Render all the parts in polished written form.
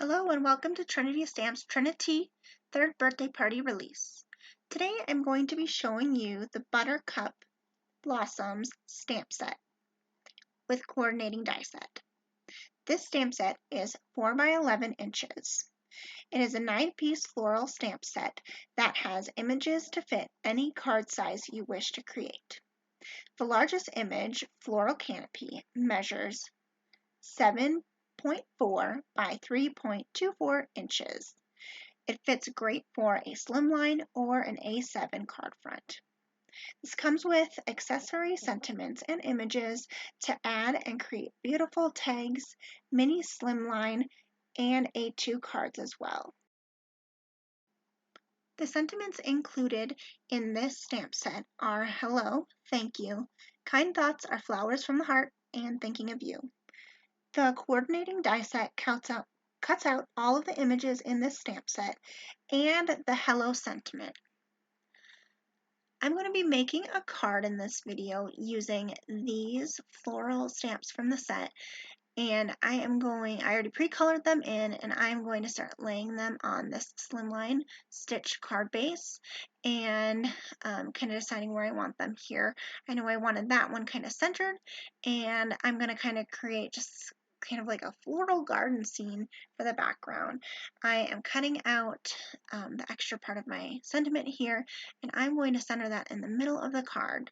Hello and welcome to Trinity Stamp's Trinity 3rd birthday party release. Today I'm going to be showing you the Buttercup Blossoms Stamp Set with coordinating die set. This stamp set is 4 by 11 inches. It is a 9-piece floral stamp set that has images to fit any card size you wish to create. The largest image, Floral Canopy, measures 7.4 by 3.24 inches. It fits great for a slimline or an A7 card front. This comes with accessory sentiments and images to add and create beautiful tags, mini slimline, and A2 cards as well. The sentiments included in this stamp set are hello, thank you, kind thoughts are flowers from the heart, and thinking of you. The coordinating die set cuts out all of the images in this stamp set and the hello sentiment. I'm going to be making a card in this video using these floral stamps from the set, and I already pre-colored them in, and I'm going to start laying them on this slimline stitch card base and kind of deciding where I want them here. I know I wanted that one kind of centered, and I'm going to kind of create just kind of like a floral garden scene for the background. I am cutting out the extra part of my sentiment here, and I'm going to center that in the middle of the card.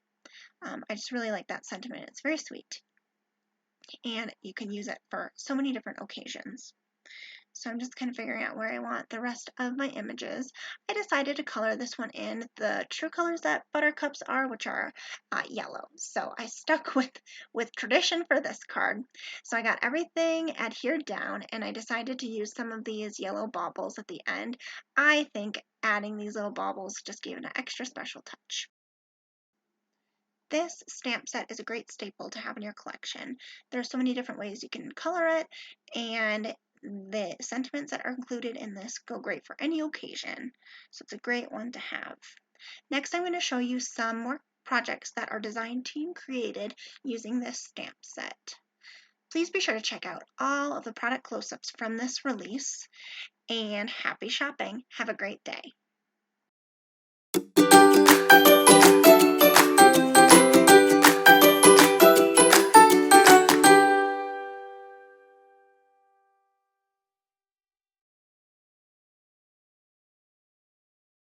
I just really like that sentiment. It's very sweet, and you can use it for so many different occasions. So I'm just kind of figuring out where I want the rest of my images. I decided to color this one in the true colors that Buttercups are, which are yellow. So I stuck with tradition for this card. So I got everything adhered down, and I decided to use some of these yellow baubles at the end. I think adding these little baubles just gave it an extra special touch. This stamp set is a great staple to have in your collection. There are so many different ways you can color it, and the sentiments that are included in this go great for any occasion. So it's a great one to have. Next, I'm going to show you some more projects that our design team created using this stamp set. Please be sure to check out all of the product close-ups from this release, and happy shopping. Have a great day.